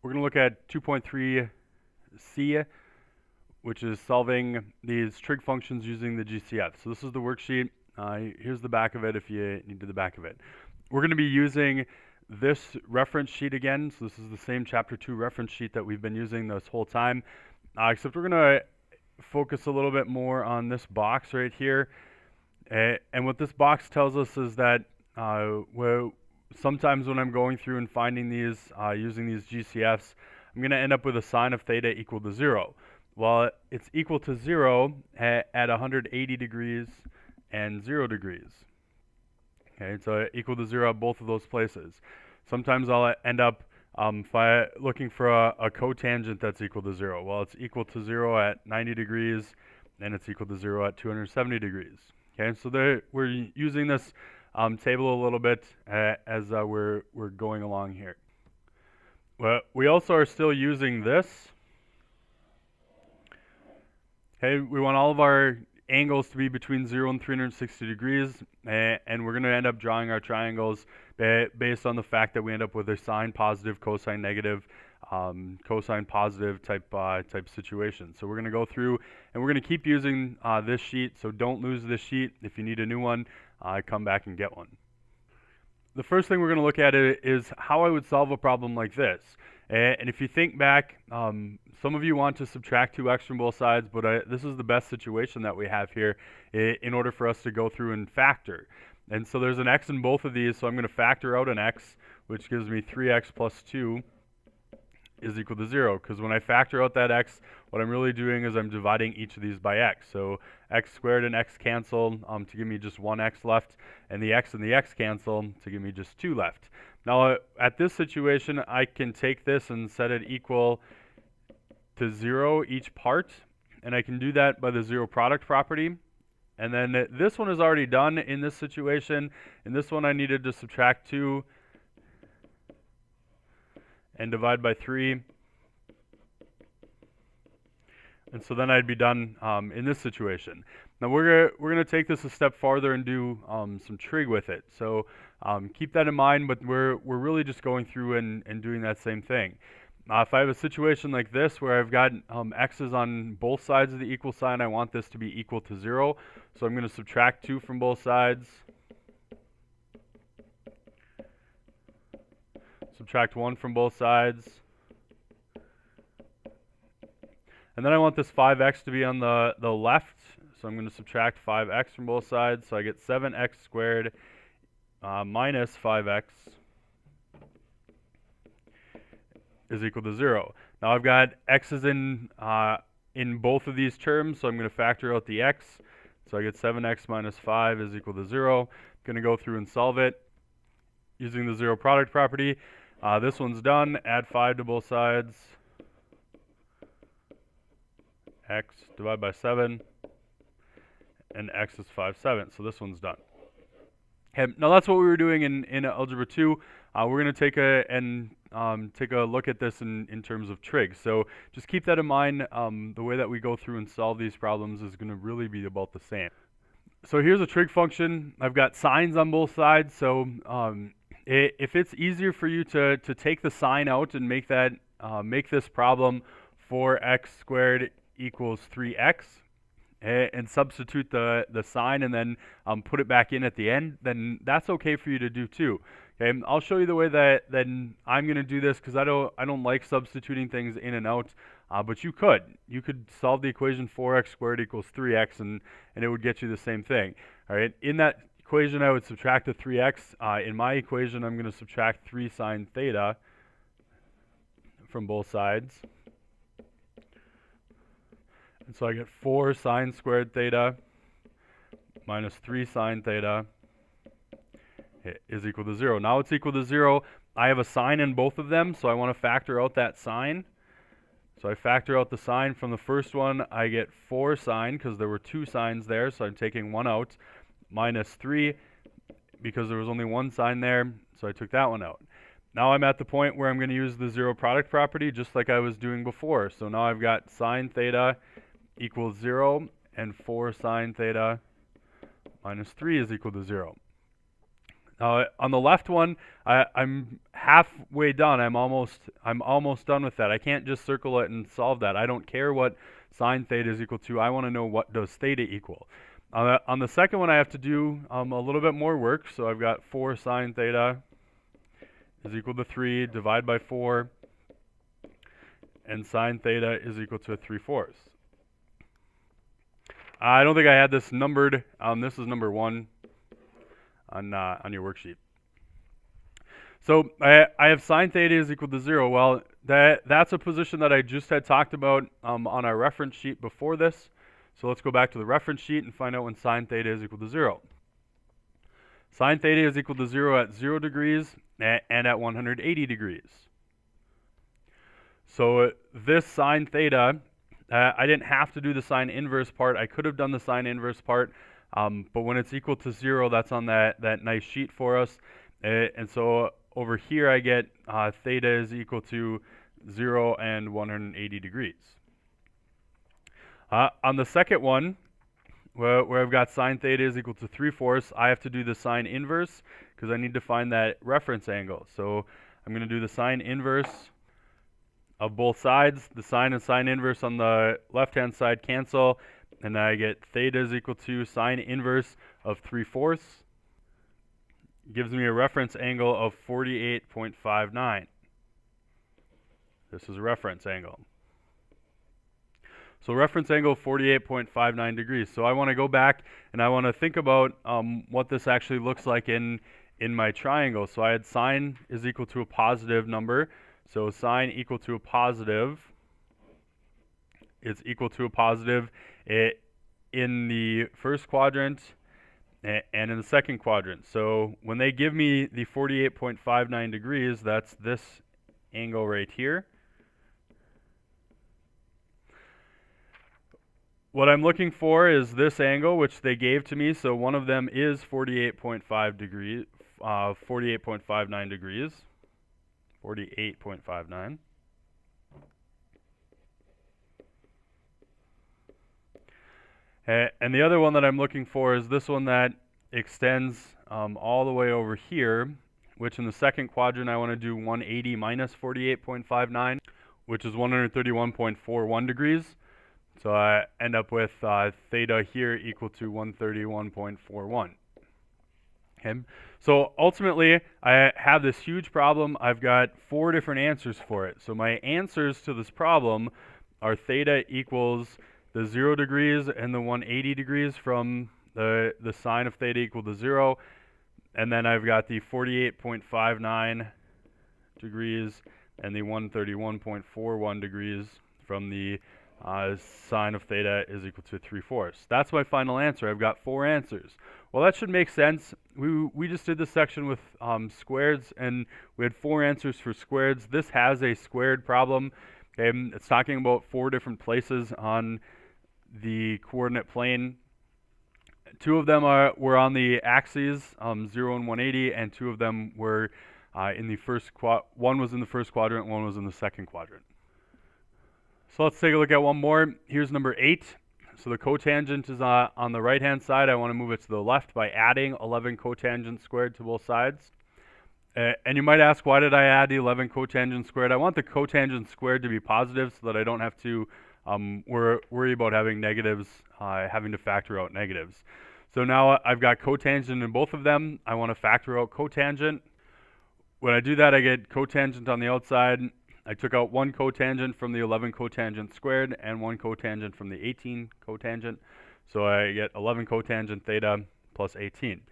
we're going to look at 2.3c, which is solving these trig functions using the GCF. So this is the worksheet. Here's the back of it if you need the back of it. We're going to be using this reference sheet again. So this is the same chapter 2 reference sheet that we've been using this whole time, except we're going to focus a little bit more on this box right here. And what this box tells us is that sometimes when I'm going through and finding these using these GCFs, I'm going to end up with a sine of theta equal to 0. Well, it's equal to 0 at 180 degrees and 0 degrees. Okay, so equal to 0 at both of those places. Sometimes I'll end up looking for a cotangent that's equal to 0. Well, it's equal to 0 at 90 degrees, and it's equal to 0 at 270 degrees. Okay, so we're using this table a little bit as we're going along here. Well, we also are still using this. Okay, we want all of our angles to be between 0 and 360 degrees, and we're going to end up drawing our triangles based on the fact that we end up with a sine positive, cosine negative, cosine positive type situation. So we're going to go through and we're going to keep using this sheet, so don't lose this sheet. If you need a new one, come back and get one. The first thing we're going to look at is how I would solve a problem like this. And if you think back, some of you want to subtract 2x from both sides, but this is the best situation that we have here in order for us to go through and factor. And so there's an x in both of these, so I'm going to factor out an x, which gives me 3x plus 2 is equal to 0, because when I factor out that x, what I'm really doing is I'm dividing each of these by x. So x squared and x cancel to give me just 1x left, and the x cancel to give me just 2 left. Now at this situation, I can take this and set it equal to 0 each part, and I can do that by the zero product property. And then this one is already done in this situation. In this one I needed to subtract 2 and divide by 3. And so then I'd be done in this situation. Now we're gonna take this a step farther and do some trig with it. So keep that in mind, but we're really just going through and doing that same thing. If I have a situation like this where I've got x's on both sides of the equal sign, I want this to be equal to 0. So I'm going to subtract 2 from both sides. Subtract 1 from both sides. And then I want this 5x to be on the left. So I'm going to subtract 5x from both sides. So I get 7x squared minus 5x is equal to 0. Now I've got x's in both of these terms, so I'm going to factor out the x. So I get 7x minus 5 is equal to 0. I'm going to go through and solve it using the zero product property. This one's done. Add 5 to both sides. X divided by 7. And x is 5/7. So this one's done. Okay, now that's what we were doing in Algebra 2. We're going to take a look at this in terms of trig. So just keep that in mind. The way that we go through and solve these problems is going to really be about the same. So here's a trig function. I've got sines on both sides. So if it's easier for you to take the sine out and make this problem 4x squared equals 3x, and substitute the sign and then put it back in at the end, then that's okay for you to do too. Okay, I'll show you the way that I'm going to do this, because I don't like substituting things in and out, but you could solve the equation 4x squared equals 3x and it would get you the same thing. All right, in that equation I would subtract the 3x. In my equation I'm going to subtract 3 sine theta from both sides. And so I get 4 sine squared theta minus 3 sine theta is equal to 0. Now it's equal to 0. I have a sine in both of them, so I want to factor out that sine. So I factor out the sine from the first one. I get 4 sine, because there were 2 sines there, so I'm taking 1 out, minus 3, because there was only 1 sine there, so I took that one out. Now I'm at the point where I'm going to use the zero product property, just like I was doing before. So now I've got sine theta equals 0, and 4 sine theta minus 3 is equal to 0. On the left one, I'm halfway done. I'm almost done with that. I can't just circle it and solve that. I don't care what sine theta is equal to. I want to know what does theta equal. On the second one, I have to do a little bit more work. So I've got 4 sine theta is equal to 3, divide by 4, and sine theta is equal to 3/4. I don't think I had this numbered. This is number 1 on your worksheet. So I have sine theta is equal to 0. Well, that's a position that I just had talked about on our reference sheet before this. So let's go back to the reference sheet and find out when sine theta is equal to 0. Sine theta is equal to 0 at 0 degrees and at 180 degrees. So this sine theta, I didn't have to do the sine inverse part. I could have done the sine inverse part, but when it's equal to 0, that's on that nice sheet for us. And so over here I get theta is equal to 0 and 180 degrees. On the second one, where I've got sine theta is equal to 3/4, I have to do the sine inverse because I need to find that reference angle. So I'm going to do the sine inverse of both sides. The sine and sine inverse on the left-hand side cancel, and I get theta is equal to sine inverse of 3/4. Gives me a reference angle of 48.59. This is a reference angle. So reference angle 48.59 degrees. So I want to go back and I want to think about what this actually looks like in my triangle. So I had sine is equal to a positive number. So sine equal to a positive is equal to a positive in the first quadrant and in the second quadrant. So when they give me the 48.59 degrees, that's this angle right here. What I'm looking for is this angle, which they gave to me. So one of them is 48.5 degrees, 48.59 degrees, 48.59. And the other one that I'm looking for is this one that extends all the way over here, which in the second quadrant I want to do 180 minus 48.59, which is 131.41 degrees. So I end up with theta here equal to 131.41. Okay. So ultimately, I have this huge problem. I've got 4 different answers for it. So my answers to this problem are theta equals the 0 degrees and the 180 degrees from the sine of theta equal to 0. And then I've got the 48.59 degrees and the 131.41 degrees from the sine of theta is equal to 3/4. That's my final answer. I've got 4 answers. Well, that should make sense. We just did this section with squareds, and we had 4 answers for squareds. This has a squared problem. Okay, it's talking about 4 different places on the coordinate plane. 2 of them were on the axes, 0 and 180, and 2 of them were in the first one was in the first quadrant, one was in the second quadrant. So let's take a look at one more. Here's number 8. So the cotangent is on the right-hand side. I want to move it to the left by adding 11 cotangent squared to both sides. And you might ask, why did I add the 11 cotangent squared? I want the cotangent squared to be positive so that I don't have to worry about having negatives, having to factor out negatives. So now I've got cotangent in both of them. I want to factor out cotangent. When I do that, I get cotangent on the outside. I took out 1 cotangent from the 11 cotangent squared and 1 cotangent from the 18 cotangent. So I get 11 cotangent theta plus 18.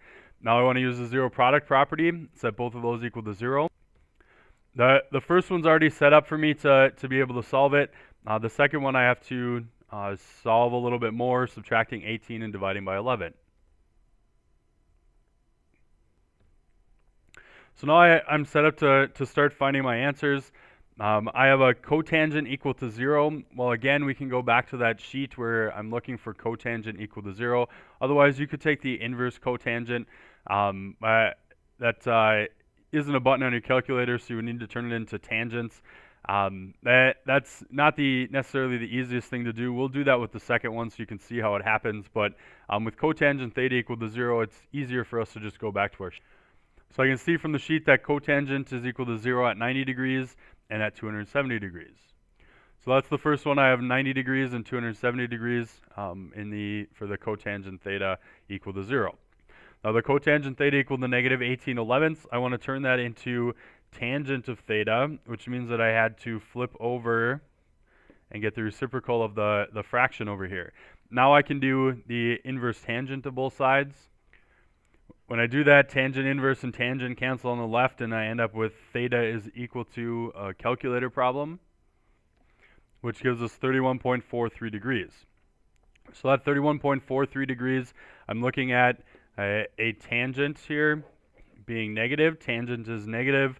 Now I want to use the zero product property, set both of those equal to 0. The first one's already set up for me to be able to solve it. The second one I have to solve a little bit more, subtracting 18 and dividing by 11. So now I'm set up to start finding my answers. I have a cotangent equal to 0. Well, again, we can go back to that sheet where I'm looking for cotangent equal to 0. Otherwise, you could take the inverse cotangent. That isn't a button on your calculator, so you would need to turn it into tangents. That's not necessarily the easiest thing to do. We'll do that with the second one so you can see how it happens. But with cotangent theta equal to 0, it's easier for us to just go back to our sheet. So I can see from the sheet that cotangent is equal to 0 at 90 degrees and at 270 degrees. So that's the first one. I have 90 degrees and 270 degrees for the cotangent theta equal to 0. Now the cotangent theta equal to negative 18/11. I want to turn that into tangent of theta, which means that I had to flip over and get the reciprocal of the fraction over here. Now I can do the inverse tangent of both sides. When I do that, tangent inverse and tangent cancel on the left, and I end up with theta is equal to a calculator problem, which gives us 31.43 degrees. So that 31.43 degrees, I'm looking at a tangent here being negative. Tangent is negative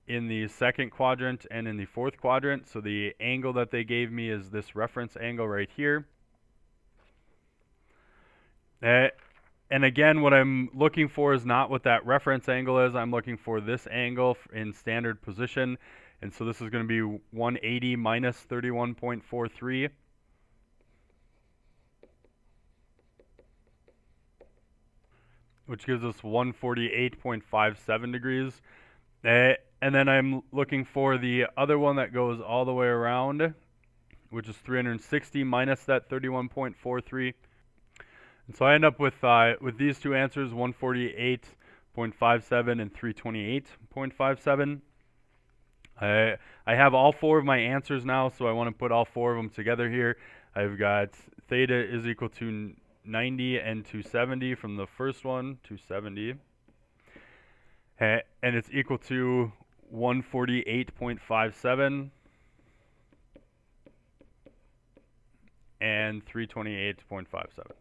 in the second quadrant and in the fourth quadrant. So the angle that they gave me is this reference angle right here. And again, what I'm looking for is not what that reference angle is. I'm looking for this angle in standard position. And so this is going to be 180 minus 31.43. Which gives us 148.57 degrees. And then I'm looking for the other one that goes all the way around, which is 360 minus that 31.43. And so I end up with these two answers, 148.57 and 328.57. I have all four of my answers now, so I want to put all four of them together here. I've got theta is equal to 90 and 270 from the first one, 270. And it's equal to 148.57 and 328.57.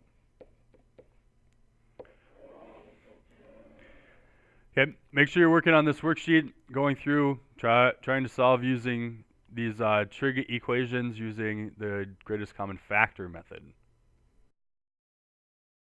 Okay, make sure you're working on this worksheet, going through, trying to solve using these trig equations using the greatest common factor method.